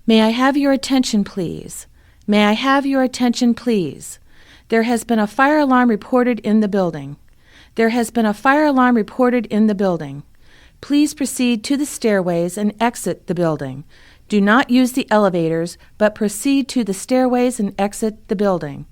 May I have your attention, please? May I have your attention, please? There has been a fire alarm reported in the building. There has been a fire alarm reported in the building. Please proceed to the stairways and exit the building. Do not use the elevators, but proceed to the stairways and exit the building.